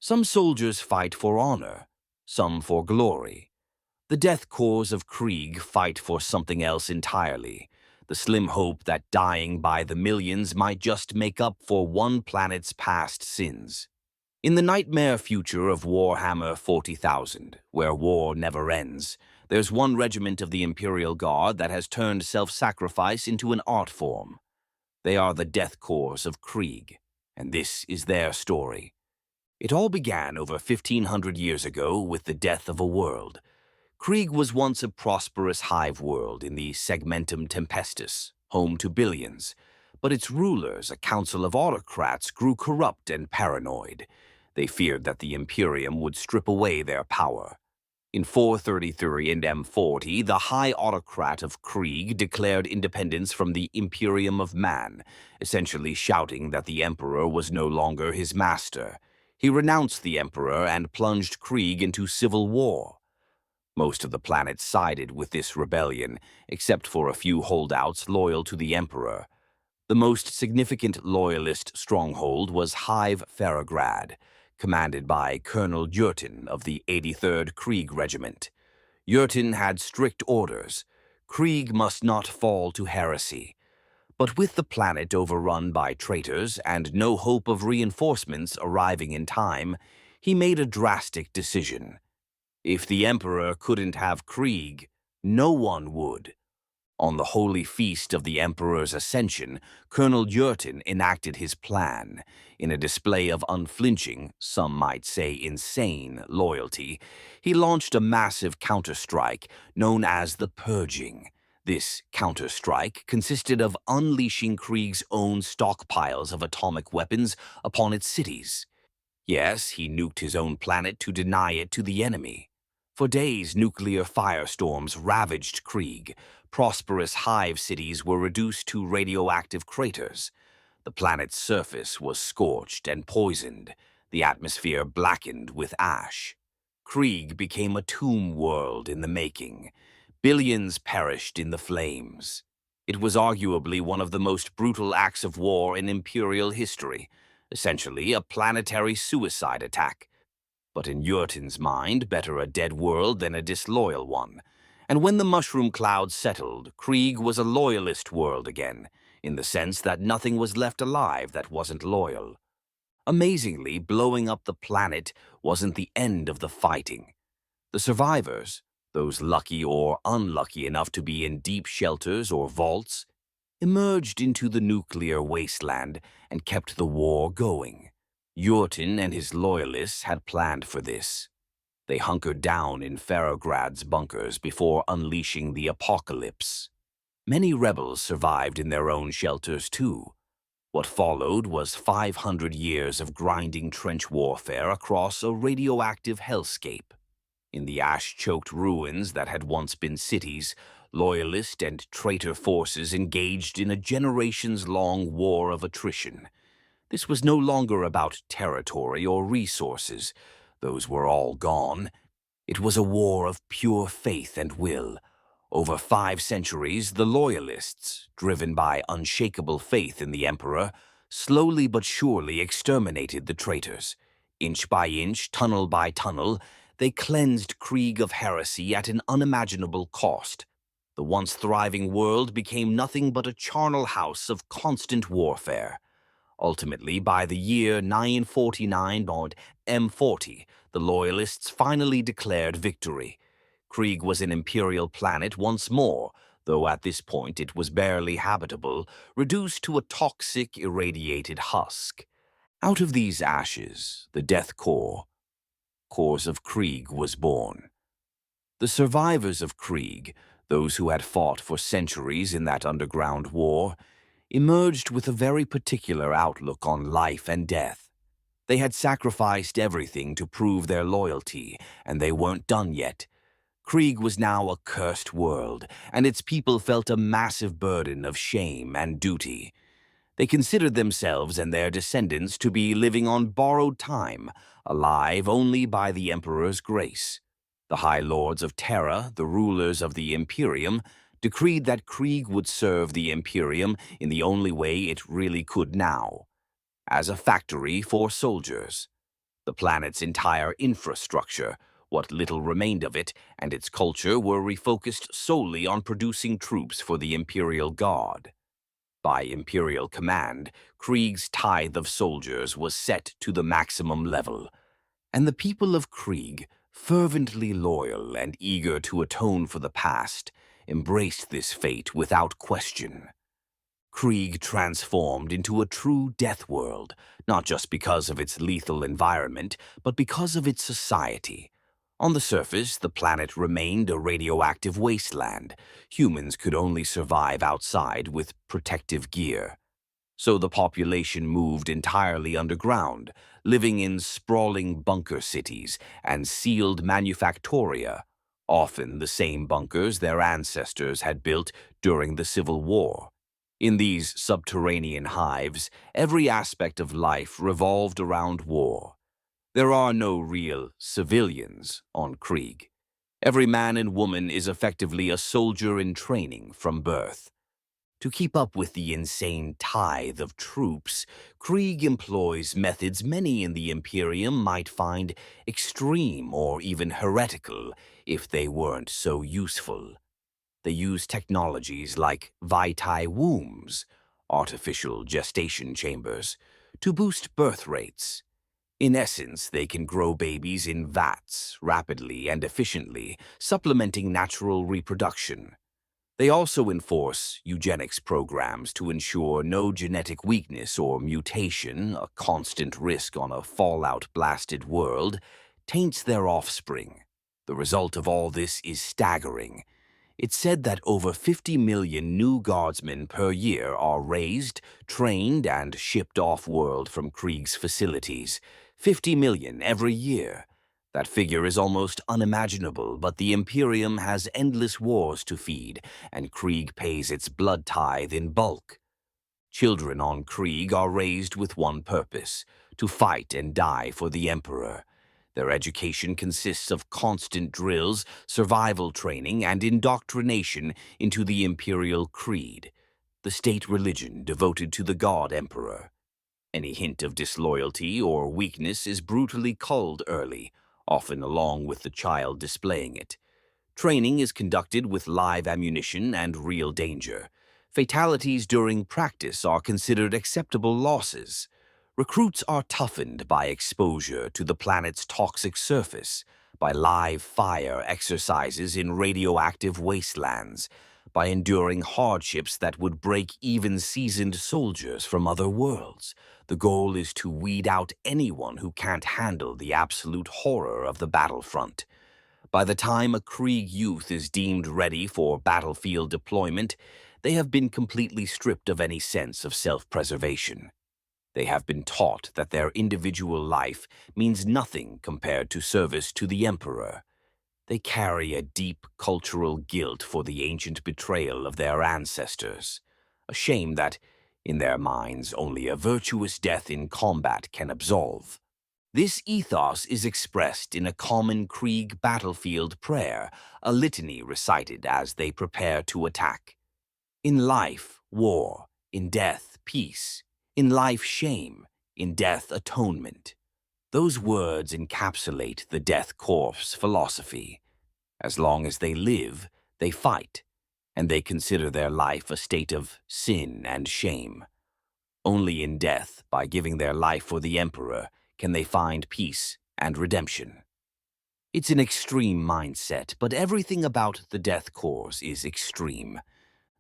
Some soldiers fight for honor, some for glory. The Death Korps of Krieg fight for something else entirely, the slim hope that dying by the millions might just make up for one planet's past sins. In the nightmare future of Warhammer 40,000, where war never ends, there's one regiment of the Imperial Guard that has turned self-sacrifice into an art form. They are the Death Korps of Krieg, and this is their story. It all began over 1,500 years ago with the death of a world. Krieg was once a prosperous hive world in the Segmentum Tempestus, home to billions. But its rulers, a council of autocrats, grew corrupt and paranoid. They feared that the Imperium would strip away their power. In 433 and M40, the High Autocrat of Krieg declared independence from the Imperium of Man, essentially shouting that the Emperor was no longer his master. He renounced the Emperor and plunged Krieg into civil war. Most of the planet sided with this rebellion, except for a few holdouts loyal to the Emperor. The most significant loyalist stronghold was Hive Ferrograd, commanded by Colonel Jurtin of the 83rd Krieg Regiment. Jurtin had strict orders. Krieg must not fall to heresy. But with the planet overrun by traitors and no hope of reinforcements arriving in time, he made a drastic decision. If the Emperor couldn't have Krieg, no one would. On the holy feast of the Emperor's ascension, Colonel Jurtin enacted his plan. In a display of unflinching, some might say insane, loyalty, he launched a massive counterstrike known as the Purging. This counterstrike consisted of unleashing Krieg's own stockpiles of atomic weapons upon its cities. Yes, he nuked his own planet to deny it to the enemy. For days, nuclear firestorms ravaged Krieg. Prosperous hive cities were reduced to radioactive craters. The planet's surface was scorched and poisoned, the atmosphere blackened with ash. Krieg became a tomb world in the making. Billions perished in the flames. It was arguably one of the most brutal acts of war in Imperial history, essentially a planetary suicide attack. But in Jurtin's mind, better a dead world than a disloyal one. And when the mushroom cloud settled, Krieg was a loyalist world again, in the sense that nothing was left alive that wasn't loyal. Amazingly, blowing up the planet wasn't the end of the fighting. The survivors, those lucky or unlucky enough to be in deep shelters or vaults, emerged into the nuclear wasteland and kept the war going. Jurtin and his loyalists had planned for this. They hunkered down in Ferrograd's bunkers before unleashing the apocalypse. Many rebels survived in their own shelters too. What followed was 500 years of grinding trench warfare across a radioactive hellscape. In the ash-choked ruins that had once been cities, loyalist and traitor forces engaged in a generations-long war of attrition. This was no longer about territory or resources. Those were all gone. It was a war of pure faith and will. Over 5 centuries, the Loyalists, driven by unshakable faith in the Emperor, slowly but surely exterminated the traitors. Inch by inch, tunnel by tunnel, they cleansed Krieg of heresy at an unimaginable cost. The once thriving world became nothing but a charnel house of constant warfare. Ultimately, by the year 949 on M40, the Loyalists finally declared victory. Krieg was an Imperial planet once more, though at this point it was barely habitable, reduced to a toxic, irradiated husk. Out of these ashes, the Death Korps of Krieg was born. The survivors of Krieg, those who had fought for centuries in that underground war, emerged with a very particular outlook on life and death. They had sacrificed everything to prove their loyalty, and they weren't done yet. Krieg was now a cursed world, and its people felt a massive burden of shame and duty. They considered themselves and their descendants to be living on borrowed time, alive only by the Emperor's grace. The High Lords of Terra, the rulers of the Imperium, decreed that Krieg would serve the Imperium in the only way it really could now, as a factory for soldiers. The planet's entire infrastructure, what little remained of it, and its culture were refocused solely on producing troops for the Imperial Guard. By Imperial command, Krieg's tithe of soldiers was set to the maximum level, and the people of Krieg, fervently loyal and eager to atone for the past, embraced this fate without question. Krieg transformed into a true death world, not just because of its lethal environment, but because of its society. On the surface, the planet remained a radioactive wasteland. Humans could only survive outside with protective gear. So the population moved entirely underground, living in sprawling bunker cities and sealed manufactoria, often the same bunkers their ancestors had built during the Civil War. In these subterranean hives, every aspect of life revolved around war. There are no real civilians on Krieg. Every man and woman is effectively a soldier in training from birth. To keep up with the insane tithe of troops, Krieg employs methods many in the Imperium might find extreme or even heretical if they weren't so useful. They use technologies like vitae wombs, artificial gestation chambers, to boost birth rates. In essence, they can grow babies in vats, rapidly and efficiently, supplementing natural reproduction. They also enforce eugenics programs to ensure no genetic weakness or mutation, a constant risk on a fallout-blasted world, taints their offspring. The result of all this is staggering. It's said that over 50 million new guardsmen per year are raised, trained, and shipped off-world from Krieg's facilities. 50 million every year. That figure is almost unimaginable, but the Imperium has endless wars to feed, and Krieg pays its blood tithe in bulk. Children on Krieg are raised with one purpose: to fight and die for the Emperor. Their education consists of constant drills, survival training, and indoctrination into the Imperial Creed, the state religion devoted to the God Emperor. Any hint of disloyalty or weakness is brutally culled early, often along with the child displaying it. Training is conducted with live ammunition and real danger. Fatalities during practice are considered acceptable losses. Recruits are toughened by exposure to the planet's toxic surface, by live fire exercises in radioactive wastelands, by enduring hardships that would break even seasoned soldiers from other worlds. The goal is to weed out anyone who can't handle the absolute horror of the battlefront. By the time a Krieg youth is deemed ready for battlefield deployment, they have been completely stripped of any sense of self-preservation. They have been taught that their individual life means nothing compared to service to the Emperor. They carry a deep cultural guilt for the ancient betrayal of their ancestors, a shame that, in their minds, only a virtuous death in combat can absolve. This ethos is expressed in a common Krieg battlefield prayer, a litany recited as they prepare to attack. In life, war; in death, peace; in life, shame; in death, atonement. Those words encapsulate the Death Korps' philosophy. As long as they live, they fight, and they consider their life a state of sin and shame. Only in death, by giving their life for the Emperor, can they find peace and redemption. It's an extreme mindset, but everything about the Death Korps is extreme.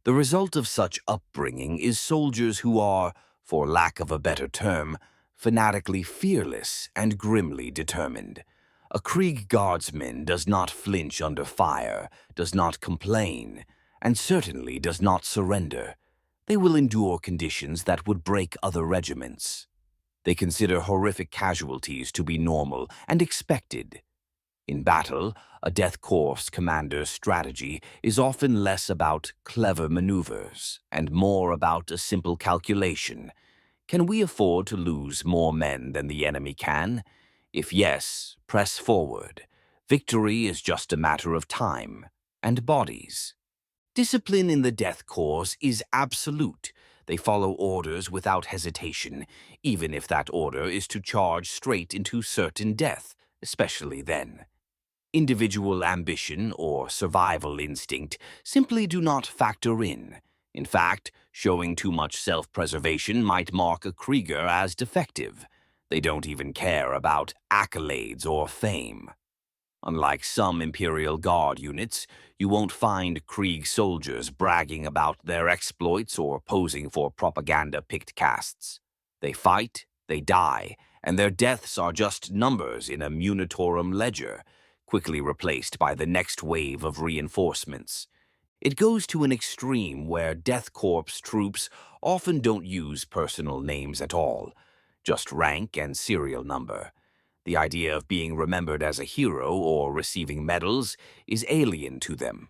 The result of such upbringing is soldiers who are, for lack of a better term, fanatically fearless and grimly determined. A Krieg guardsman does not flinch under fire, does not complain, and certainly does not surrender. They will endure conditions that would break other regiments. They consider horrific casualties to be normal and expected. In battle, a Death Korps commander's strategy is often less about clever maneuvers and more about a simple calculation. Can we afford to lose more men than the enemy can? If yes, press forward. Victory is just a matter of time and bodies. Discipline in the Death Korps is absolute. They follow orders without hesitation, even if that order is to charge straight into certain death, especially then. Individual ambition or survival instinct simply do not factor in. In fact, showing too much self-preservation might mark a Krieger as defective. They don't even care about accolades or fame. Unlike some Imperial Guard units, you won't find Krieg soldiers bragging about their exploits or posing for propaganda-picked casts. They fight, they die, and their deaths are just numbers in a Munitorum ledger, quickly replaced by the next wave of reinforcements. It goes to an extreme where Death Korps troops often don't use personal names at all, just rank and serial number. The idea of being remembered as a hero or receiving medals is alien to them.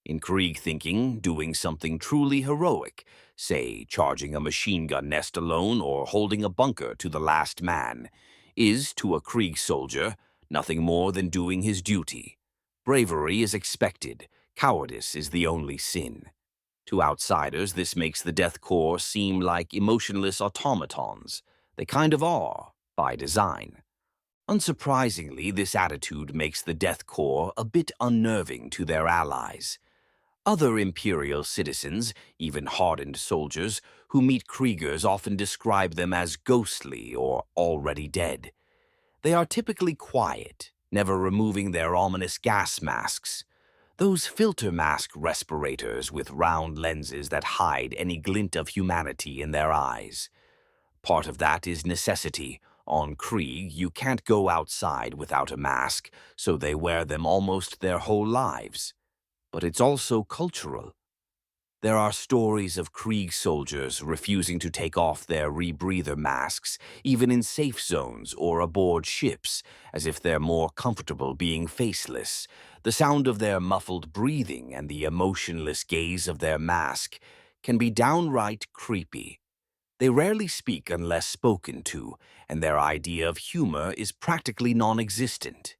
In Krieg thinking, doing something truly heroic, say charging a machine gun nest alone or holding a bunker to the last man, is, to a Krieg soldier, nothing more than doing his duty. Bravery is expected, cowardice is the only sin. To outsiders, this makes the Death Korps seem like emotionless automatons. They kind of are, by design. Unsurprisingly, this attitude makes the Death Korps a bit unnerving to their allies. Other Imperial citizens, even hardened soldiers, who meet Kriegers often describe them as ghostly or already dead. They are typically quiet, never removing their ominous gas masks. Those filter mask respirators with round lenses that hide any glint of humanity in their eyes. Part of that is necessity. On Krieg, you can't go outside without a mask, so they wear them almost their whole lives. But it's also cultural. There are stories of Krieg soldiers refusing to take off their rebreather masks, even in safe zones or aboard ships, as if they're more comfortable being faceless. The sound of their muffled breathing and the emotionless gaze of their mask can be downright creepy. They rarely speak unless spoken to, and their idea of humor is practically non-existent.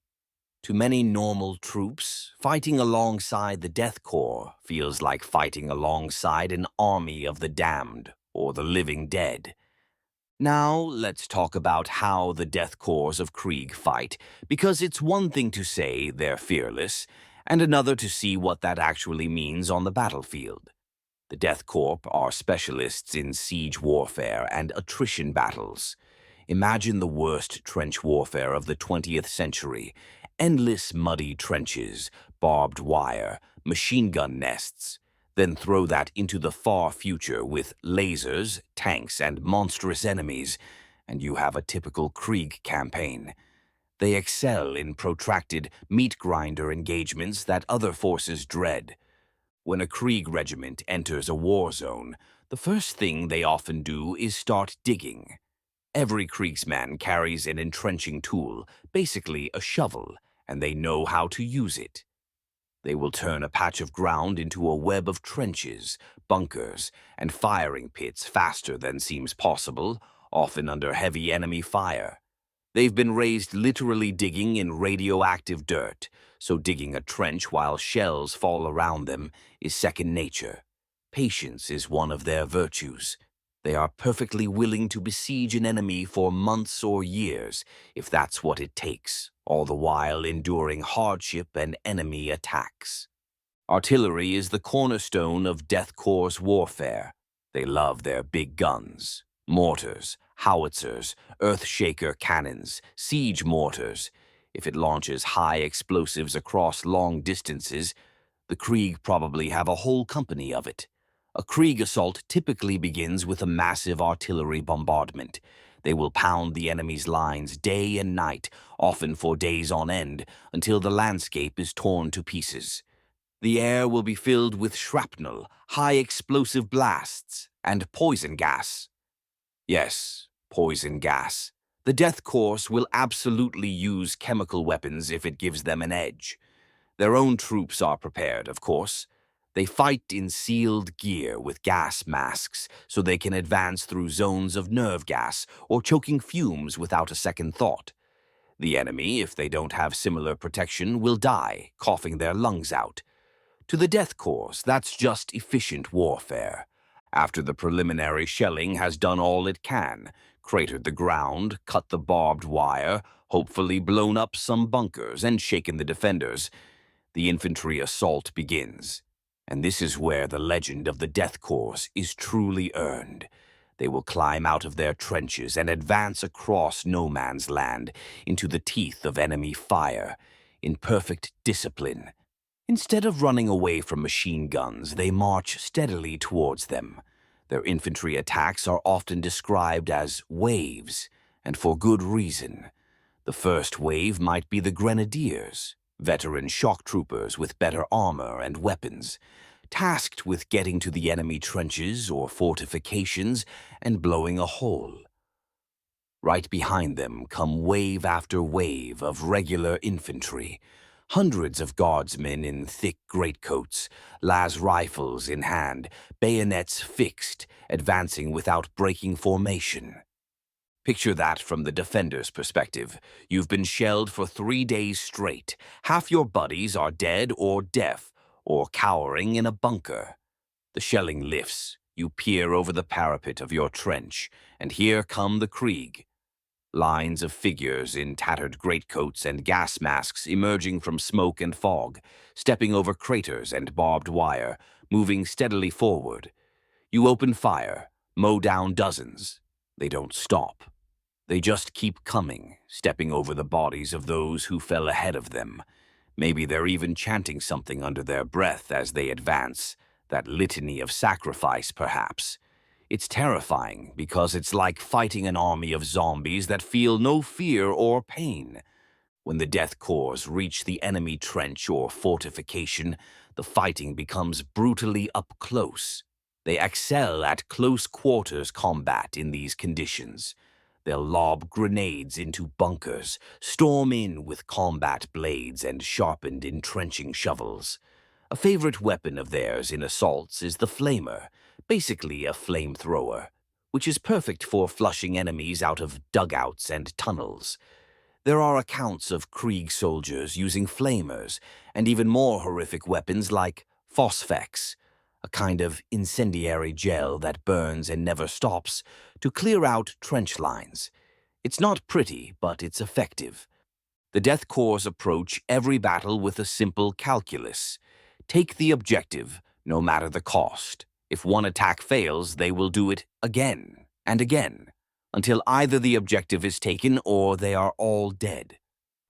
To many normal troops, fighting alongside the Death Korps feels like fighting alongside an army of the damned or the living dead. Now, let's talk about how the Death Korps of Krieg fight, because it's one thing to say they're fearless, and another to see what that actually means on the battlefield. The Death Korps are specialists in siege warfare and attrition battles. Imagine the worst trench warfare of the 20th century. Endless muddy trenches, barbed wire, machine gun nests. Then throw that into the far future with lasers, tanks, and monstrous enemies, and you have a typical Krieg campaign. They excel in protracted meat grinder engagements that other forces dread. When a Krieg regiment enters a war zone, the first thing they often do is start digging. Every Kriegsman carries an entrenching tool, basically a shovel, and they know how to use it. They will turn a patch of ground into a web of trenches, bunkers, and firing pits faster than seems possible, often under heavy enemy fire. They've been raised literally digging in radioactive dirt, so digging a trench while shells fall around them is second nature. Patience is one of their virtues. They are perfectly willing to besiege an enemy for months or years, if that's what it takes, all the while enduring hardship and enemy attacks. Artillery is the cornerstone of Death Korps warfare. They love their big guns, mortars, howitzers, earthshaker cannons, siege mortars. If it launches high explosives across long distances, the Krieg probably have a whole company of it. A Krieg assault typically begins with a massive artillery bombardment. They will pound the enemy's lines day and night, often for days on end, until the landscape is torn to pieces. The air will be filled with shrapnel, high explosive blasts, and poison gas. Yes, poison gas. The Death Korps will absolutely use chemical weapons if it gives them an edge. Their own troops are prepared, of course. They fight in sealed gear with gas masks so they can advance through zones of nerve gas or choking fumes without a second thought. The enemy, if they don't have similar protection, will die, coughing their lungs out. To the Death Korps, that's just efficient warfare. After the preliminary shelling has done all it can, cratered the ground, cut the barbed wire, hopefully blown up some bunkers and shaken the defenders, the infantry assault begins. And this is where the legend of the Death Korps is truly earned. They will climb out of their trenches and advance across no man's land into the teeth of enemy fire, in perfect discipline. Instead of running away from machine guns, they march steadily towards them. Their infantry attacks are often described as waves, and for good reason. The first wave might be the Grenadiers, veteran shock troopers with better armor and weapons, tasked with getting to the enemy trenches or fortifications and blowing a hole. Right behind them come wave after wave of regular infantry, hundreds of guardsmen in thick greatcoats, las rifles in hand, bayonets fixed, advancing without breaking formation. Picture that from the defender's perspective. You've been shelled for 3 days straight. Half your buddies are dead or deaf, or cowering in a bunker. The shelling lifts. You peer over the parapet of your trench, and here come the Krieg. Lines of figures in tattered greatcoats and gas masks emerging from smoke and fog, stepping over craters and barbed wire, moving steadily forward. You open fire, mow down dozens. They don't stop. They just keep coming, stepping over the bodies of those who fell ahead of them. Maybe they're even chanting something under their breath as they advance, that litany of sacrifice, perhaps. It's terrifying because it's like fighting an army of zombies that feel no fear or pain. When the Death Korps reach the enemy trench or fortification, the fighting becomes brutally up close. They excel at close quarters combat in these conditions. They'll lob grenades into bunkers, storm in with combat blades and sharpened entrenching shovels. A favorite weapon of theirs in assaults is the flamer, basically a flamethrower, which is perfect for flushing enemies out of dugouts and tunnels. There are accounts of Krieg soldiers using flamers, and even more horrific weapons like phosphex, a kind of incendiary gel that burns and never stops, to clear out trench lines. It's not pretty, but it's effective. The Death Korps approach every battle with a simple calculus. Take the objective, no matter the cost. If one attack fails, they will do it again and again, until either the objective is taken or they are all dead.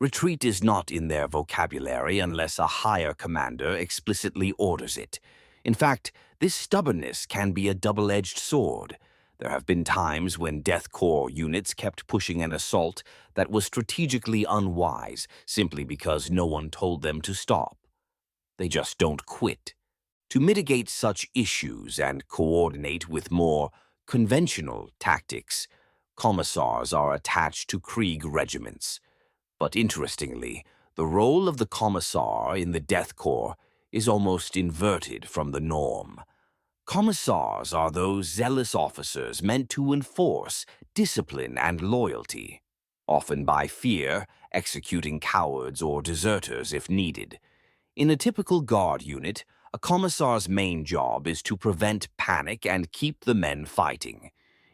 Retreat is not in their vocabulary unless a higher commander explicitly orders it. In fact, this stubbornness can be a double-edged sword. There have been times when Death Korps units kept pushing an assault that was strategically unwise simply because no one told them to stop. They just don't quit. To mitigate such issues and coordinate with more conventional tactics, commissars are attached to Krieg regiments. But interestingly, the role of the commissar in the Death Korps is almost inverted from the norm. Commissars are those zealous officers meant to enforce discipline and loyalty, often by fear, executing cowards or deserters if needed. In a typical guard unit, a commissar's main job is to prevent panic and keep the men fighting.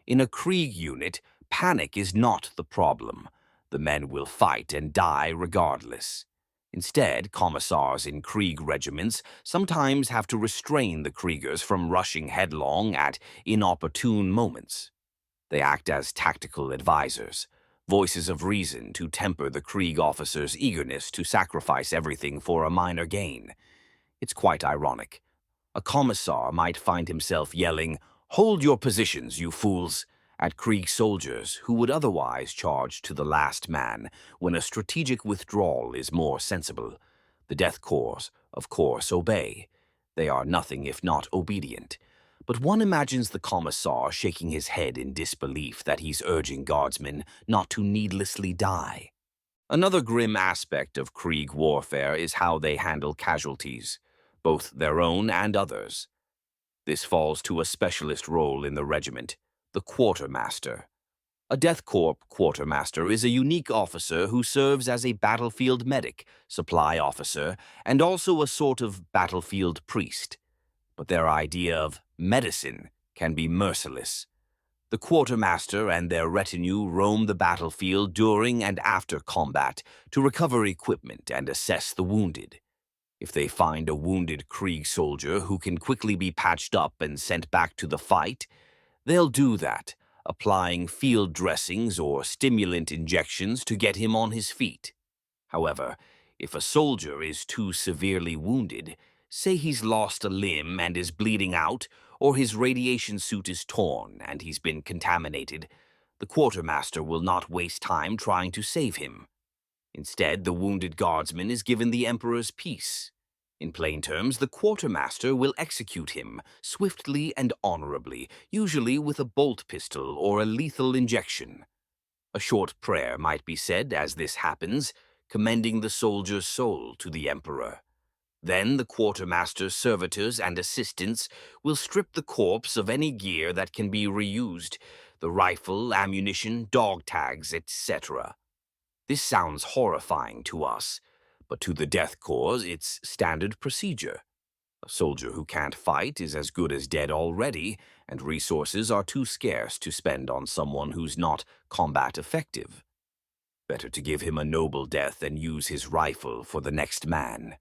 In a Krieg unit, panic is not the problem. The men will fight and die regardless. Instead, commissars in Krieg regiments sometimes have to restrain the Kriegers from rushing headlong at inopportune moments. They act as tactical advisors, voices of reason to temper the Krieg officers' eagerness to sacrifice everything for a minor gain. It's quite ironic. A commissar might find himself yelling, "Hold your positions, you fools!" at Krieg soldiers who would otherwise charge to the last man when a strategic withdrawal is more sensible. The Death Korps, of course, obey. They are nothing if not obedient. But one imagines the commissar shaking his head in disbelief that he's urging guardsmen not to needlessly die. Another grim aspect of Krieg warfare is how they handle casualties, both their own and others. This falls to a specialist role in the regiment, the Quartermaster. A Death Korps Quartermaster is a unique officer who serves as a battlefield medic, supply officer, and also a sort of battlefield priest. But their idea of medicine can be merciless. The quartermaster and their retinue roam the battlefield during and after combat to recover equipment and assess the wounded. If they find a wounded Krieg soldier who can quickly be patched up and sent back to the fight, they'll do that, applying field dressings or stimulant injections to get him on his feet. However, if a soldier is too severely wounded, say he's lost a limb and is bleeding out, or his radiation suit is torn and he's been contaminated, the quartermaster will not waste time trying to save him. Instead, the wounded guardsman is given the Emperor's peace. In plain terms, the quartermaster will execute him swiftly and honorably, usually with a bolt pistol or a lethal injection. A short prayer might be said as this happens, commending the soldier's soul to the Emperor. Then the quartermaster's servitors and assistants will strip the corpse of any gear that can be reused, the rifle, ammunition, dog tags, etc. This sounds horrifying to us, but to the Death Korps it's standard procedure. A soldier who can't fight is as good as dead already, and resources are too scarce to spend on someone who's not combat effective. Better to give him a noble death and use his rifle for the next man.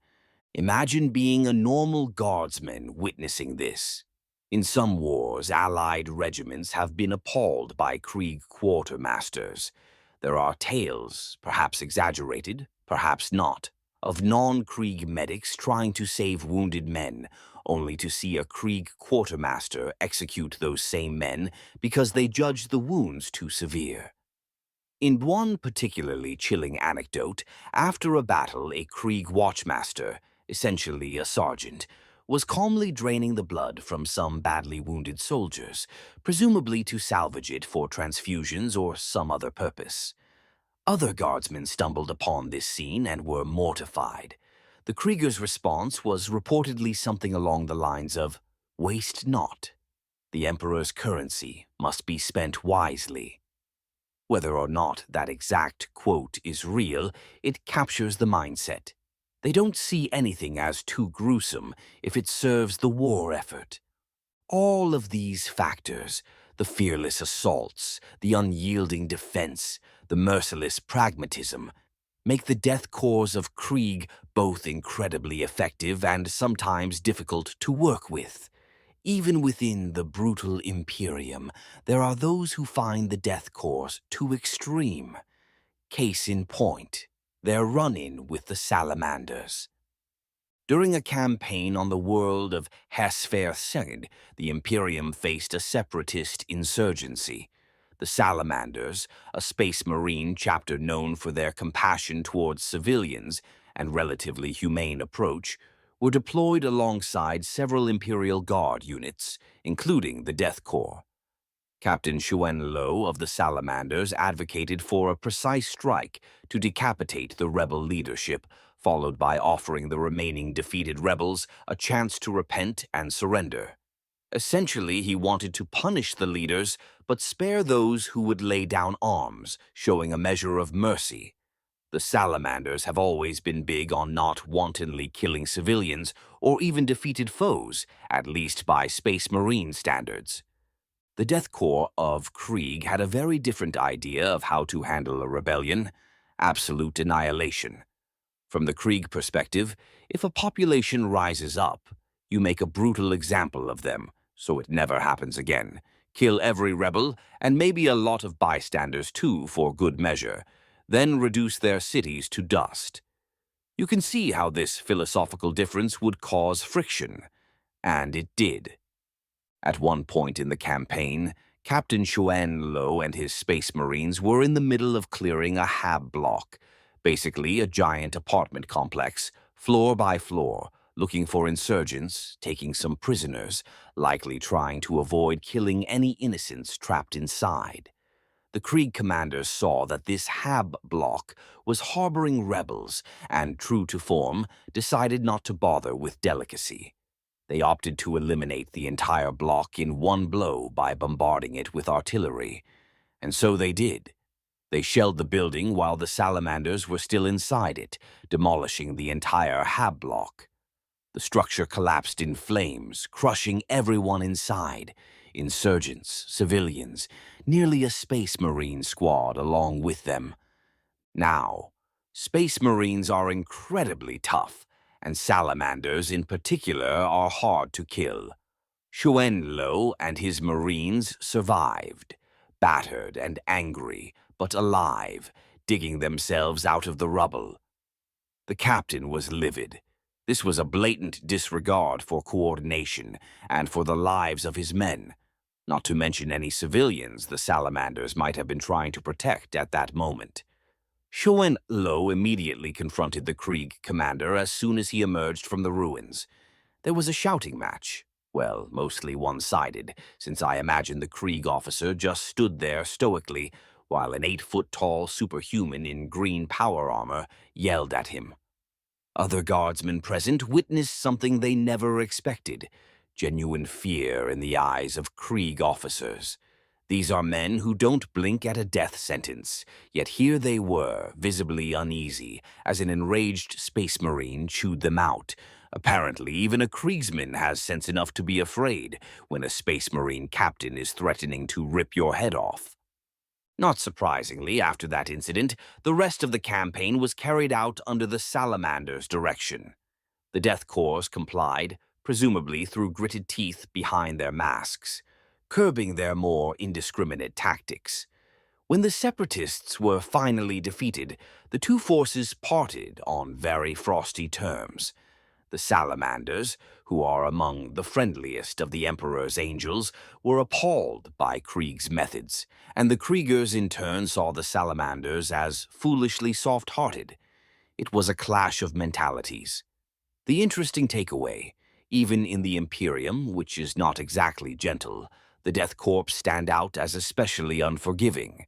Imagine being a normal guardsman witnessing this. In some wars, Allied regiments have been appalled by Krieg quartermasters. There are tales, perhaps exaggerated, perhaps not, of non-Krieg medics trying to save wounded men, only to see a Krieg quartermaster execute those same men because they judged the wounds too severe. In one particularly chilling anecdote, after a battle, a Krieg watchmaster, essentially a sergeant, was calmly draining the blood from some badly wounded soldiers, presumably to salvage it for transfusions or some other purpose. Other guardsmen stumbled upon this scene and were mortified. The Krieger's response was reportedly something along the lines of, "Waste not. The Emperor's currency must be spent wisely." Whether or not that exact quote is real, it captures the mindset. They don't see anything as too gruesome if it serves the war effort. All of these factors, the fearless assaults, the unyielding defense, the merciless pragmatism, make the Death Korps of Krieg both incredibly effective and sometimes difficult to work with. Even within the brutal Imperium, there are those who find the Death Korps too extreme. Case in point, their run-in with the Salamanders. During a campaign on the world of Vraks, the Imperium faced a separatist insurgency. The Salamanders, a space marine chapter known for their compassion towards civilians and relatively humane approach, were deployed alongside several Imperial Guard units, including the Death Korps. Captain Xuen Lo of the Salamanders advocated for a precise strike to decapitate the rebel leadership, followed by offering the remaining defeated rebels a chance to repent and surrender. Essentially, he wanted to punish the leaders, but spare those who would lay down arms, showing a measure of mercy. The Salamanders have always been big on not wantonly killing civilians or even defeated foes, at least by Space Marine standards. The Death Korps of Krieg had a very different idea of how to handle a rebellion: absolute annihilation. From the Krieg perspective, if a population rises up, you make a brutal example of them, so it never happens again. Kill every rebel, and maybe a lot of bystanders too for good measure, then reduce their cities to dust. You can see how this philosophical difference would cause friction, and it did. At one point in the campaign, Captain Xuen Lo and his Space Marines were in the middle of clearing a hab block, basically a giant apartment complex, floor by floor, looking for insurgents, taking some prisoners, likely trying to avoid killing any innocents trapped inside. The Krieg commanders saw that this hab block was harboring rebels and, true to form, decided not to bother with delicacy. They opted to eliminate the entire block in one blow by bombarding it with artillery. And so they did. They shelled the building while the Salamanders were still inside it, demolishing the entire hab block. The structure collapsed in flames, crushing everyone inside, insurgents, civilians, nearly a Space Marine squad along with them. Now, Space Marines are incredibly tough, and Salamanders in particular are hard to kill. Xuanlo and his Marines survived, battered and angry, but alive, digging themselves out of the rubble. The captain was livid. This was a blatant disregard for coordination and for the lives of his men, not to mention any civilians the Salamanders might have been trying to protect at that moment. Xuanlo immediately confronted the Krieg commander as soon as he emerged from the ruins. There was a shouting match. Well, mostly one-sided, since I imagine the Krieg officer just stood there stoically while an 8-foot-tall superhuman in green power armor yelled at him. Other guardsmen present witnessed something they never expected: genuine fear in the eyes of Krieg officers. These are men who don't blink at a death sentence, yet here they were, visibly uneasy, as an enraged Space Marine chewed them out. Apparently, even a Kriegsman has sense enough to be afraid when a Space Marine captain is threatening to rip your head off. Not surprisingly, after that incident, the rest of the campaign was carried out under the Salamanders' direction. The Death Korps complied, presumably through gritted teeth behind their masks, curbing their more indiscriminate tactics. When the Separatists were finally defeated, the two forces parted on very frosty terms. The Salamanders, who are among the friendliest of the Emperor's angels, were appalled by Krieg's methods, and the Kriegers in turn saw the Salamanders as foolishly soft-hearted. It was a clash of mentalities. The interesting takeaway: even in the Imperium, which is not exactly gentle, the Death Korps stand out as especially unforgiving.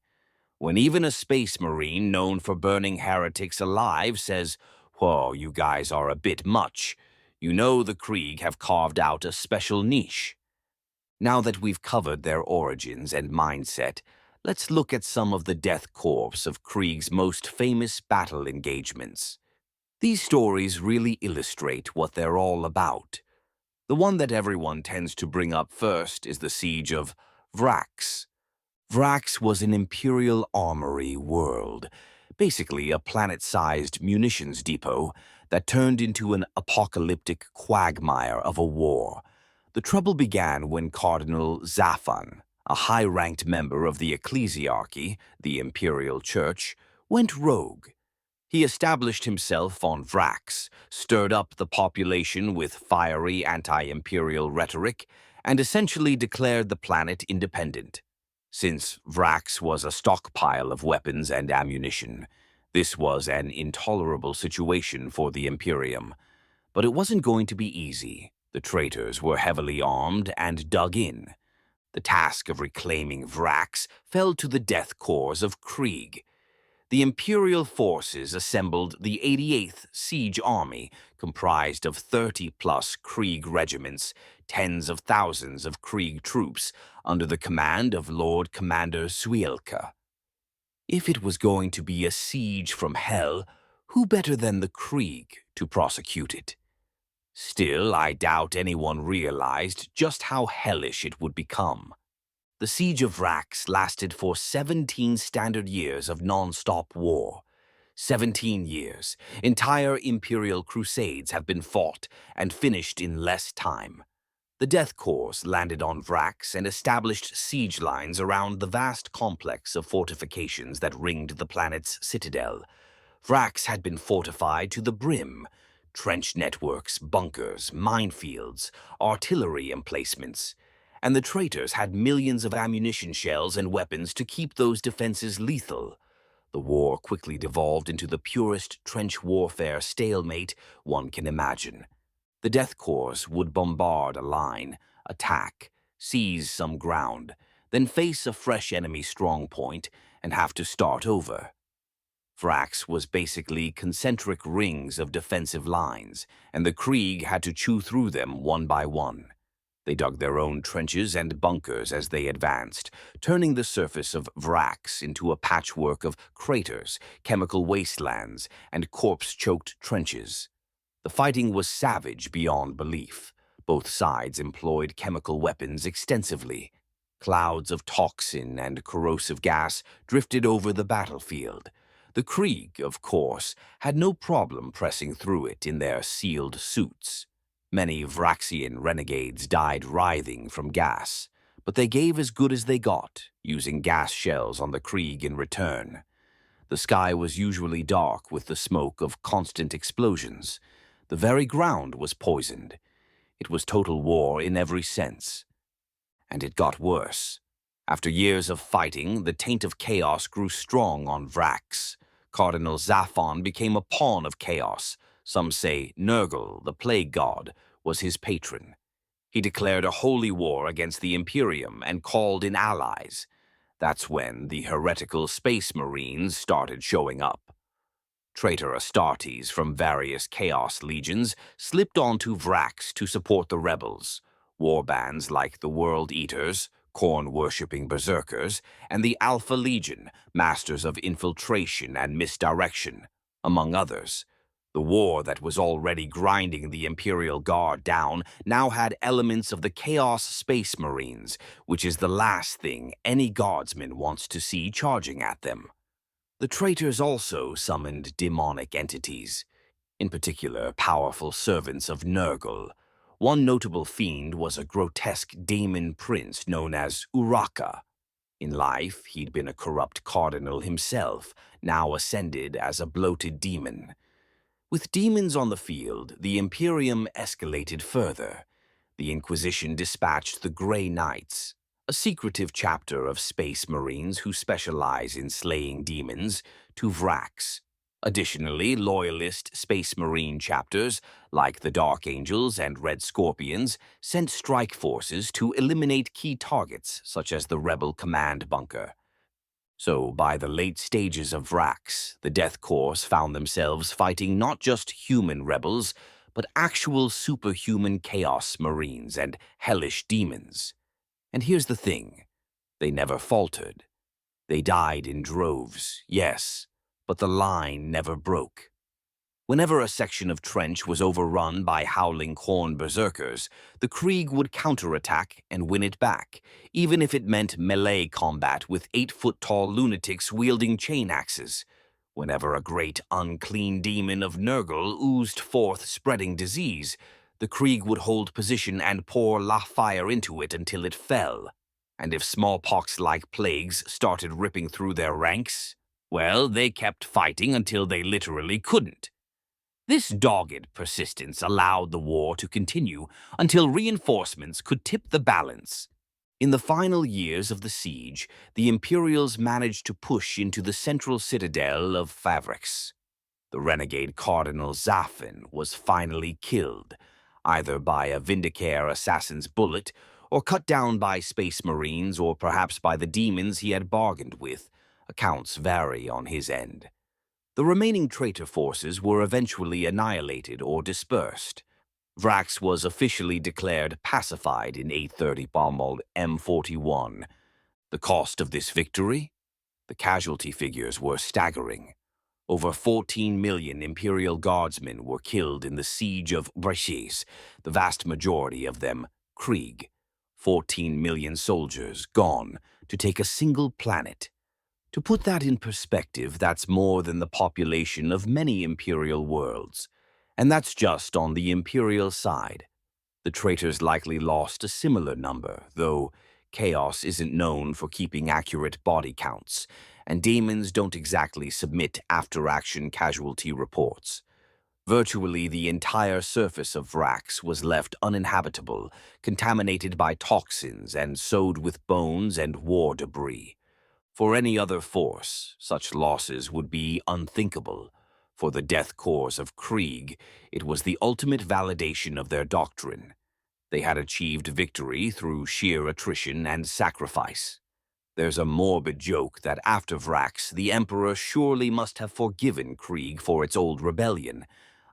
When even a Space Marine known for burning heretics alive says, "Whoa, you guys are a bit much," you know the Krieg have carved out a special niche. Now that we've covered their origins and mindset, let's look at some of the Death Korps of Krieg's most famous battle engagements. These stories really illustrate what they're all about. The one that everyone tends to bring up first is the Siege of Vraks. Vraks was an Imperial armory world, basically a planet-sized munitions depot that turned into an apocalyptic quagmire of a war. The trouble began when Cardinal Zaphon, a high-ranked member of the ecclesiarchy, the Imperial Church, went rogue. He established himself on Vraks, stirred up the population with fiery anti-imperial rhetoric, and essentially declared the planet independent. Since Vraks was a stockpile of weapons and ammunition, this was an intolerable situation for the Imperium. But it wasn't going to be easy. The traitors were heavily armed and dug in. The task of reclaiming Vraks fell to the Death Korps of Krieg. The Imperial forces assembled the 88th Siege Army, comprised of 30-plus Krieg regiments, tens of thousands of Krieg troops, under the command of Lord Commander Suilka. If it was going to be a siege from hell, who better than the Krieg to prosecute it? Still, I doubt anyone realized just how hellish it would become. The Siege of Vraks lasted for 17 standard years of non-stop war. 17 years. Entire Imperial crusades have been fought and finished in less time. The Death Korps landed on Vraks and established siege lines around the vast complex of fortifications that ringed the planet's citadel. Vraks had been fortified to the brim. Trench networks, bunkers, minefields, artillery emplacements. And the traitors had millions of ammunition shells and weapons to keep those defenses lethal. The war quickly devolved into the purest trench warfare stalemate one can imagine. The Death Korps would bombard a line, attack, seize some ground, then face a fresh enemy strong point and have to start over. Vraks was basically concentric rings of defensive lines, and the Krieg had to chew through them one by one. They dug their own trenches and bunkers as they advanced, turning the surface of Vraks into a patchwork of craters, chemical wastelands, and corpse-choked trenches. The fighting was savage beyond belief, Both sides employed chemical weapons extensively. Clouds of toxin and corrosive gas drifted over the battlefield. The Krieg, of course, had no problem pressing through it in their sealed suits. Many Vraxian renegades died writhing from gas, but they gave as good as they got, using gas shells on the Krieg in return. The sky was usually dark with the smoke of constant explosions. The very ground was poisoned. It was total war in every sense. And it got worse. After years of fighting, the taint of chaos grew strong on Vraks. Cardinal Zaphon became a pawn of chaos. Some say Nurgle, the plague god, was his patron. He declared a holy war against the Imperium and called in allies. That's when the heretical Space Marines started showing up. Traitor Astartes from various Chaos Legions slipped onto Vraks to support the rebels. Warbands like the World Eaters, corn-worshipping berserkers, and the Alpha Legion, masters of infiltration and misdirection, among others. The war that was already grinding the Imperial Guard down now had elements of the Chaos Space Marines, which is the last thing any guardsman wants to see charging at them. The traitors also summoned demonic entities, in particular powerful servants of Nurgle. One notable fiend was a grotesque daemon prince known as Uraka. In life, he'd been a corrupt cardinal himself, now ascended as a bloated demon. With demons on the field, the Imperium escalated further. The Inquisition dispatched the Grey Knights, a secretive chapter of Space Marines who specialize in slaying demons, to Vraks. Additionally, loyalist Space Marine chapters, like the Dark Angels and Red Scorpions, sent strike forces to eliminate key targets, such as the Rebel Command Bunker. So, by the late stages of Vraks, the Death Korps found themselves fighting not just human rebels, but actual superhuman Chaos Marines and hellish demons. And here's the thing, they never faltered. They died in droves, yes, but the line never broke. Whenever a section of trench was overrun by howling corn berserkers, the Krieg would counterattack and win it back, even if it meant melee combat with 8-foot-tall lunatics wielding chain axes. Whenever a great unclean demon of Nurgle oozed forth spreading disease, the Krieg would hold position and pour fire into it until it fell. And if smallpox-like plagues started ripping through their ranks, well, they kept fighting until they literally couldn't. This dogged persistence allowed the war to continue until reinforcements could tip the balance. In the final years of the siege, the Imperials managed to push into the central citadel of Vraks. The renegade Cardinal Zaphon was finally killed, either by a Vindicare assassin's bullet, or cut down by Space Marines, or perhaps by the demons he had bargained with. Accounts vary on his end. The remaining traitor forces were eventually annihilated or dispersed. Vraks was officially declared pacified in 830 Bommel M41. The cost of this victory? The casualty figures were staggering. Over 14 million Imperial Guardsmen were killed in the Siege of Vraks, the vast majority of them Krieg. 14 million soldiers gone to take a single planet. To put that in perspective, that's more than the population of many Imperial worlds. And that's just on the Imperial side. The traitors likely lost a similar number, though Chaos isn't known for keeping accurate body counts, and demons don't exactly submit after-action casualty reports. Virtually the entire surface of Vraks was left uninhabitable, contaminated by toxins and sowed with bones and war debris. For any other force, such losses would be unthinkable. For the Death Korps of Krieg, it was the ultimate validation of their doctrine. They had achieved victory through sheer attrition and sacrifice. There's a morbid joke that after Vraks, the Emperor surely must have forgiven Krieg for its old rebellion.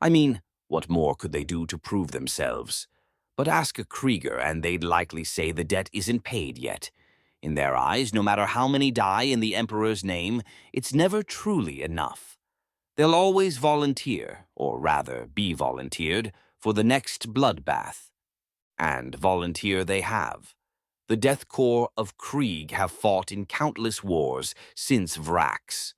I mean, what more could they do to prove themselves? But ask a Krieger and they'd likely say the debt isn't paid yet. In their eyes, no matter how many die in the Emperor's name, it's never truly enough. They'll always volunteer, or rather be volunteered, for the next bloodbath. And volunteer they have. The Death Korps of Krieg have fought in countless wars since Vraks.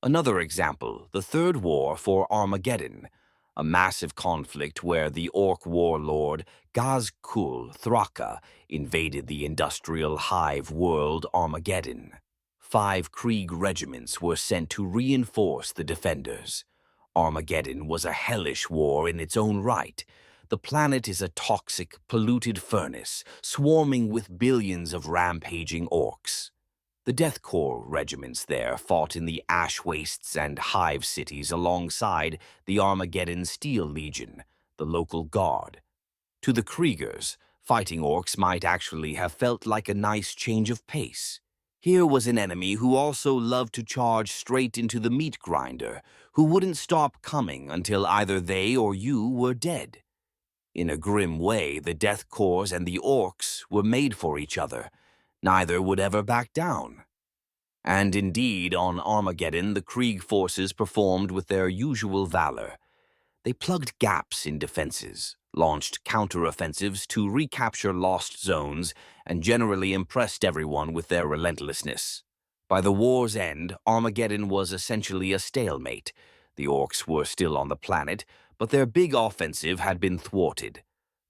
Another example, the Third War for Armageddon, a massive conflict where the Orc warlord Gazkul Thraka invaded the industrial hive world Armageddon. 5 Krieg regiments were sent to reinforce the defenders. Armageddon was a hellish war in its own right. The planet is a toxic, polluted furnace, swarming with billions of rampaging orcs. The Death Korps regiments there fought in the ash wastes and hive cities alongside the Armageddon Steel Legion, the local guard. To the Kriegers, fighting orcs might actually have felt like a nice change of pace. Here was an enemy who also loved to charge straight into the meat grinder, who wouldn't stop coming until either they or you were dead. In a grim way, the Death Korps and the orcs were made for each other. Neither would ever back down. And indeed, on Armageddon, the Krieg forces performed with their usual valor. They plugged gaps in defenses, launched counteroffensives to recapture lost zones, and generally impressed everyone with their relentlessness. By the war's end, Armageddon was essentially a stalemate. The orcs were still on the planet, but their big offensive had been thwarted.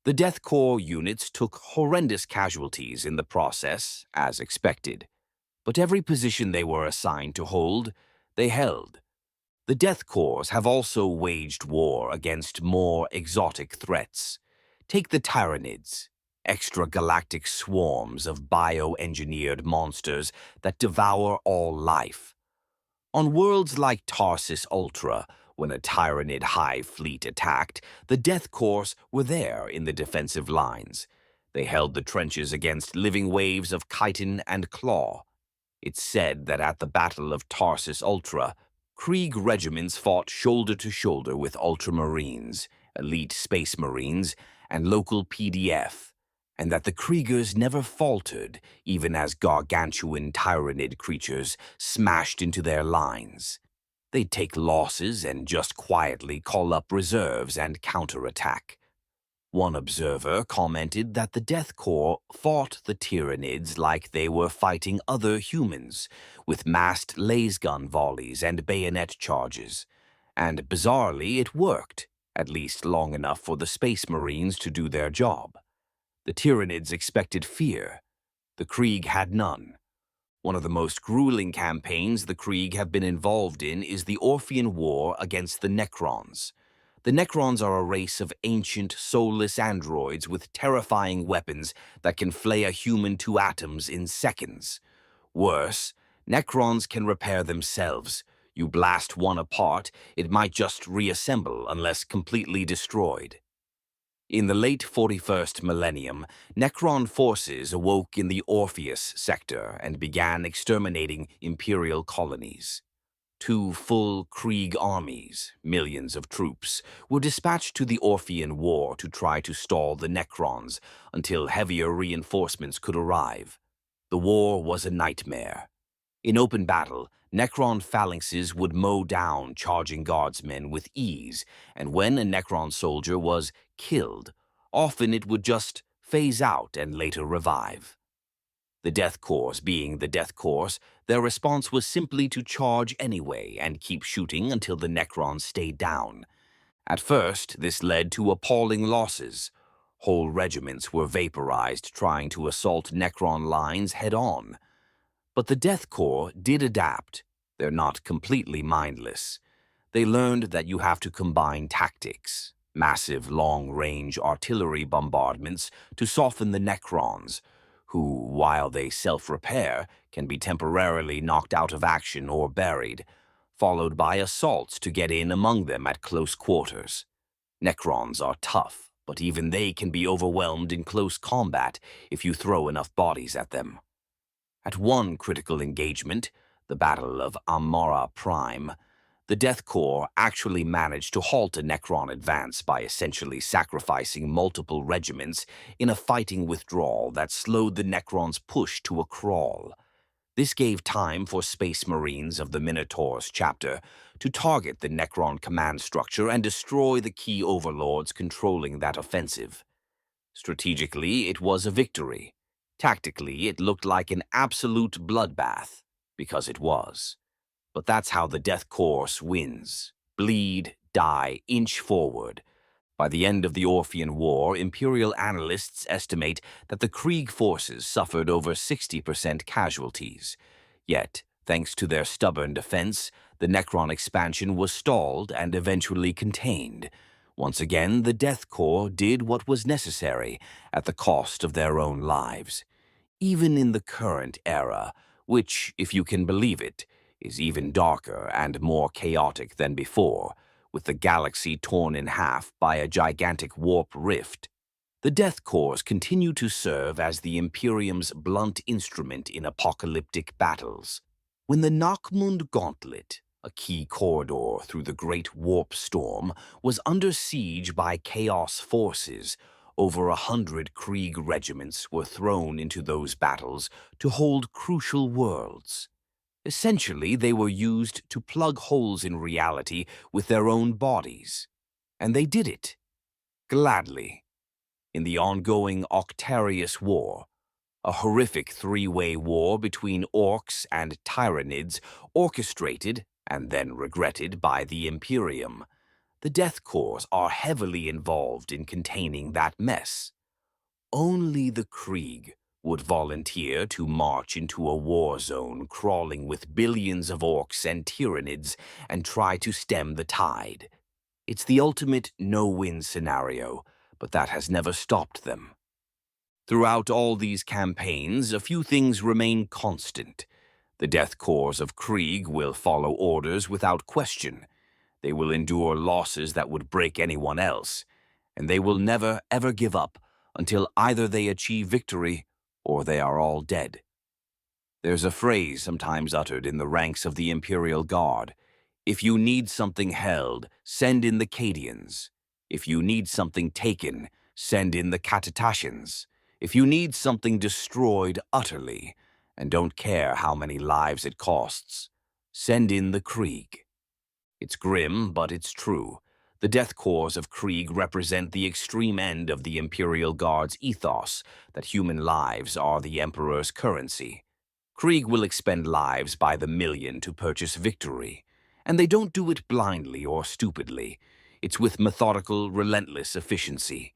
The Death Korps units took horrendous casualties in the process, as expected. But every position they were assigned to hold, they held. The Death Korps have also waged war against more exotic threats. Take the Tyrannids, extragalactic swarms of bioengineered monsters that devour all life. On worlds like Tarsus Ultra, when a Tyrannid hive fleet attacked, the Death Korps were there in the defensive lines. They held the trenches against living waves of chitin and claw. It's said that at the Battle of Tarsus Ultra, Krieg regiments fought shoulder to shoulder with Ultramarines, elite Space Marines, and local PDF, and that the Kriegers never faltered even as gargantuan Tyrannid creatures smashed into their lines. They'd take losses and just quietly call up reserves and counterattack. One observer commented that the Death Korps fought the Tyrannids like they were fighting other humans, with massed lasgun volleys and bayonet charges. And bizarrely, it worked, at least long enough for the Space Marines to do their job. The Tyrannids expected fear. The Krieg had none. One of the most grueling campaigns the Krieg have been involved in is the Orphean War against the Necrons. The Necrons are a race of ancient, soulless androids with terrifying weapons that can flay a human to atoms in seconds. Worse, Necrons can repair themselves. You blast one apart, it might just reassemble unless completely destroyed. In the late 41st millennium, Necron forces awoke in the Orpheus sector and began exterminating Imperial colonies. 2 full Krieg armies, millions of troops, were dispatched to the Orphean War to try to stall the Necrons until heavier reinforcements could arrive. The war was a nightmare. In open battle, Necron phalanxes would mow down charging guardsmen with ease, and when a Necron soldier was killed, often it would just phase out and later revive. The Death Korps being the Death Korps, their response was simply to charge anyway and keep shooting until the Necrons stayed down. At first, this led to appalling losses. Whole regiments were vaporized trying to assault Necron lines head-on. But the Death Korps did adapt. They're not completely mindless. They learned that you have to combine tactics, massive long-range artillery bombardments to soften the Necrons, who, while they self-repair, can be temporarily knocked out of action or buried, followed by assaults to get in among them at close quarters. Necrons are tough, but even they can be overwhelmed in close combat if you throw enough bodies at them. At one critical engagement, the Battle of Amara Prime, the Death Korps actually managed to halt a Necron advance by essentially sacrificing multiple regiments in a fighting withdrawal that slowed the Necrons' push to a crawl. This gave time for Space Marines of the Minotaur's chapter to target the Necron command structure and destroy the key overlords controlling that offensive. Strategically, it was a victory. Tactically, it looked like an absolute bloodbath, because it was. But that's how the Death Korps wins. Bleed, die, inch forward. By the end of the Orphean War, Imperial analysts estimate that the Krieg forces suffered over 60% casualties. Yet, thanks to their stubborn defense, the Necron expansion was stalled and eventually contained. Once again, the Death Korps did what was necessary at the cost of their own lives. Even in the current era, which, if you can believe it, is even darker and more chaotic than before, with the galaxy torn in half by a gigantic warp rift, the Death Korps continue to serve as the Imperium's blunt instrument in apocalyptic battles. When the Nockmund Gauntlet, a key corridor through the Great Warp Storm, was under siege by Chaos forces, over 100 Krieg regiments were thrown into those battles to hold crucial worlds. Essentially, they were used to plug holes in reality with their own bodies. And they did it. Gladly. In the ongoing Octarius War, a horrific three-way war between orcs and tyrannids orchestrated and then regretted by the Imperium, the Death Korps are heavily involved in containing that mess. Only the Krieg would volunteer to march into a war zone crawling with billions of orcs and tyrannids and try to stem the tide. It's the ultimate no-win scenario, but that has never stopped them. Throughout all these campaigns, a few things remain constant. The Death Korps of Krieg will follow orders without question. They will endure losses that would break anyone else, and they will never, ever give up until either they achieve victory or they are all dead. There's a phrase sometimes uttered in the ranks of the Imperial Guard. If you need something held, send in the Cadians. If you need something taken, send in the Catatashans. If you need something destroyed utterly, and don't care how many lives it costs, send in the Krieg. It's grim, but it's true. The Death Korps of Krieg represent the extreme end of the Imperial Guard's ethos that human lives are the Emperor's currency. Krieg will expend lives by the million to purchase victory, and they don't do it blindly or stupidly. It's with methodical, relentless efficiency.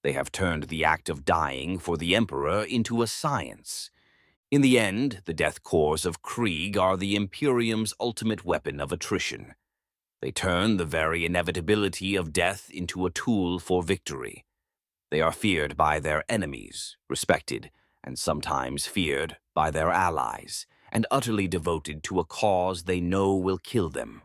They have turned the act of dying for the Emperor into a science. In the end, the Death Korps of Krieg are the Imperium's ultimate weapon of attrition. They turn the very inevitability of death into a tool for victory. They are feared by their enemies, respected, and sometimes feared by their allies, and utterly devoted to a cause they know will kill them.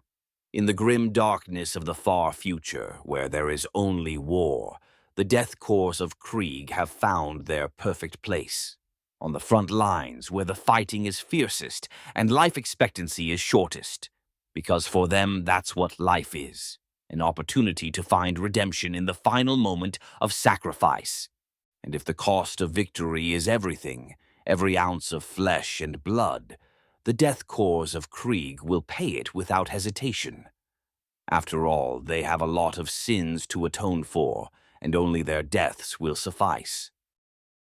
In the grim darkness of the far future, where there is only war, the Death Korps of Krieg have found their perfect place. On the front lines, where the fighting is fiercest and life expectancy is shortest. Because for them, that's what life is, an opportunity to find redemption in the final moment of sacrifice. And if the cost of victory is everything, every ounce of flesh and blood, the Death Korps of Krieg will pay it without hesitation. After all, they have a lot of sins to atone for, and only their deaths will suffice.